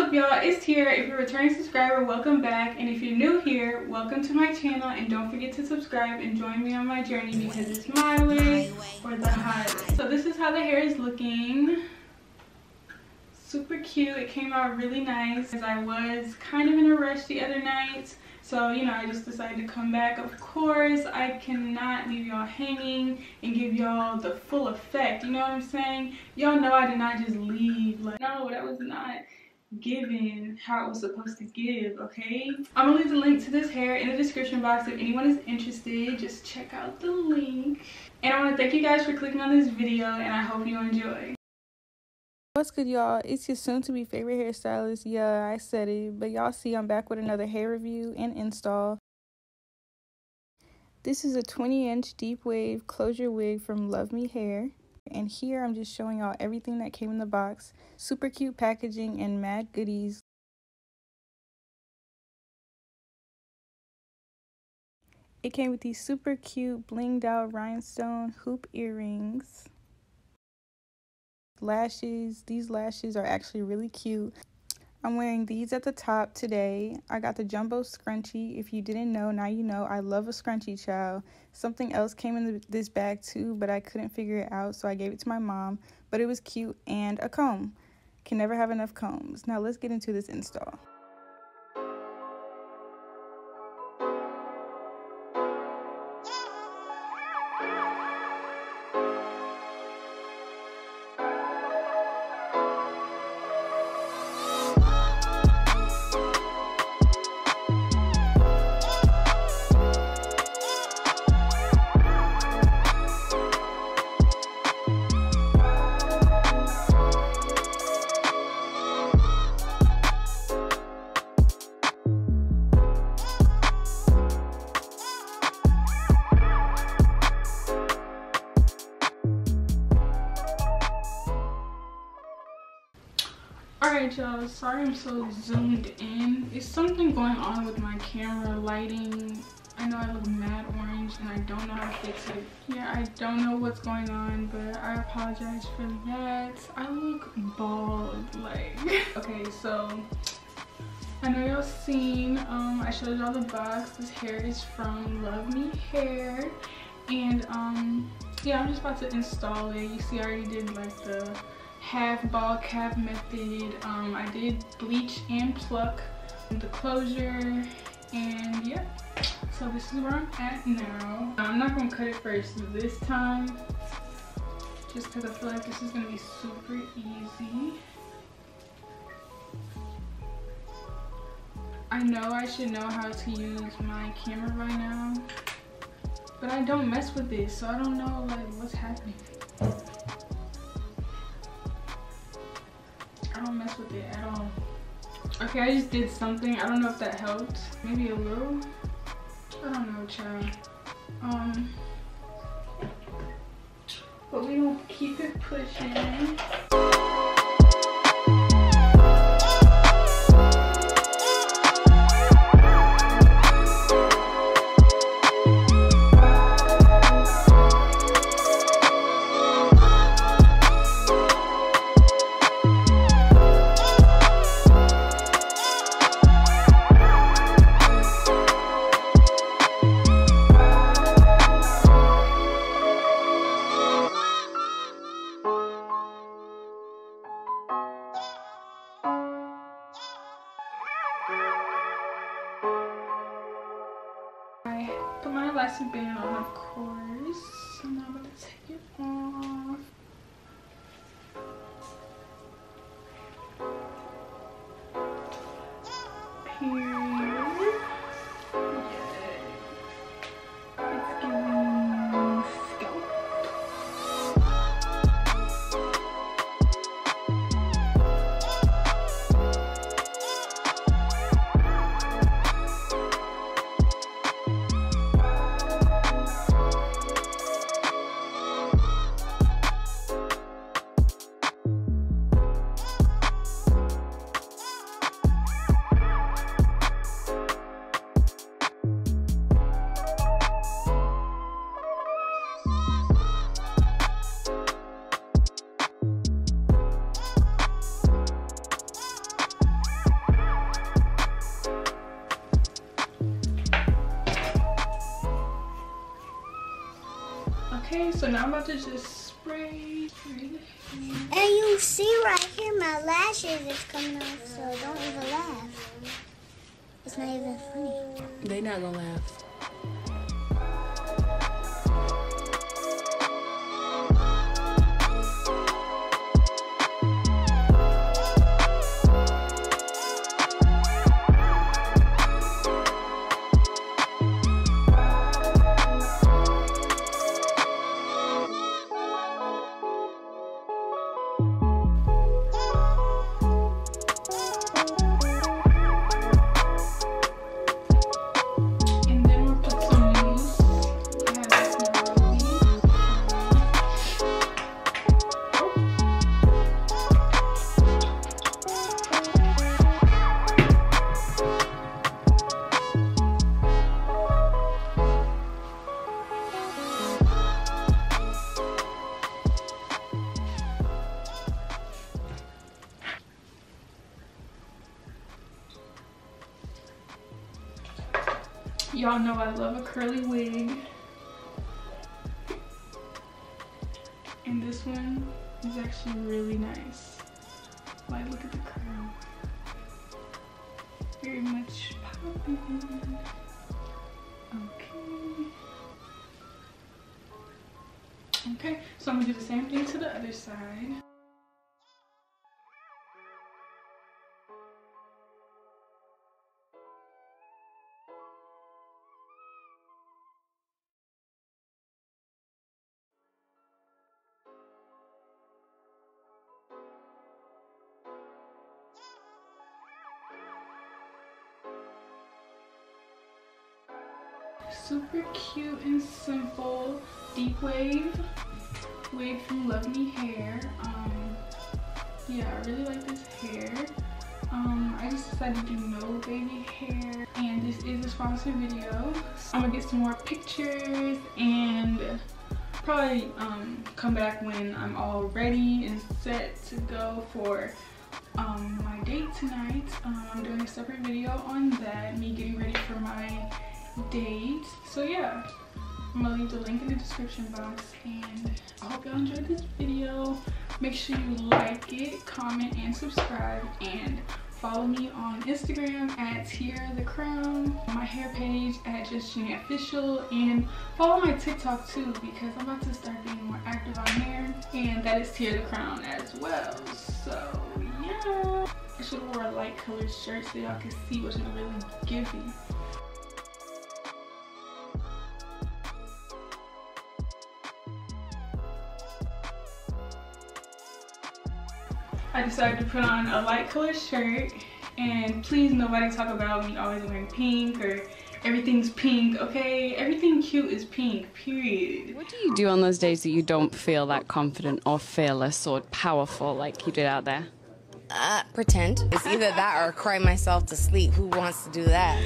up, y'all? It's Tiara. If you're a returning subscriber, welcome back, and if you're new here, welcome to my channel. And don't forget to subscribe and join me on my journey because it's my way or the highway. So this is how the hair is looking. Super cute. It came out really nice as I was kind of in a rush the other night. So, you know, I just decided to come back. Of course, I cannot leave y'all hanging and give y'all the full effect. You know what I'm saying? Y'all know I did not just leave. Like, no, that was not given how it was supposed to give, okay? I'm gonna leave the link to this hair in the description box if anyone is interested. Just check out the link. And I want to thank you guys for clicking on this video, and I hope you enjoy. What's good, y'all? It's your soon-to-be favorite hairstylist. Yeah, I said it, but y'all see I'm back with another hair review and install. This is a 20-inch deep wave closure wig from Luvme Hair. And here I'm just showing y'all everything that came in the box. Super cute packaging and mad goodies. It came with these super cute blinged out rhinestone hoop earrings. Lashes. These lashes are actually really cute. I'm wearing these at the top today. I got the jumbo scrunchie. If you didn't know, now you know. I love a scrunchie, child. Something else came in this bag too, but I couldn't figure it out, so I gave it to my mom. But it was cute. And a comb. Can never have enough combs. Now let's get into this install. Alright, y'all, sorry I'm so zoomed in. It's something going on with my camera lighting. I know I look mad orange and I don't know how to fix it. Yeah, I don't know what's going on, but I apologize for that. I look bald, like. Okay, so I know y'all seen, I showed y'all the box. This hair is from Luvme Hair. And yeah, I'm just about to install it. You see I already did like the half ball cap method. I did bleach and pluck the closure, and yeah, so this is where I'm at now. I'm not gonna cut it first this time just because I feel like this is gonna be super easy. I know I should know how to use my camera by now, but I don't mess with this, so I don't know like what's happening. I don't mess with it at all. Okay, I just did something. I don't know if that helped. Maybe a little. I don't know, child. But we gonna keep it pushing. I put my elastic band on, of course. So now I'm gonna take it off. Period. It's giving scalp. Okay, so now I'm about to just spray the hair. And you see right here, my lashes is coming off, so don't even laugh. It's not even funny. They not gonna laugh. Y'all know I love a curly wig. And this one is actually really nice. Like, look at the curl. Very much popping. Okay. Okay, so I'm gonna do the same thing to the other side. Super cute and simple deep wave wig from Luvme hair. Yeah, I really like this hair. I just decided to do no baby hair, and this is a sponsored video. I'm gonna get some more pictures and probably come back when I'm all ready and set to go for my date tonight. I'm doing a separate video on that, me getting ready for my date. So yeah, I'm gonna leave the link in the description box, and I hope y'all enjoyed this video. Make sure you like it, comment, and subscribe, and follow me on Instagram at Tiara the Crown, my hair page at Just Janee Official, and follow my TikTok too, because I'm about to start being more active on hair, and that is Tiara the Crown as well. So yeah, I should have wore a light colored shirt so y'all can see what it's really giving. I decided to put on a light colored shirt, and please nobody talk about me always wearing pink or everything's pink, okay? Everything cute is pink, period. What do you do on those days that you don't feel that confident or fearless or powerful like you did out there? Pretend. It's either that or cry myself to sleep. Who wants to do that?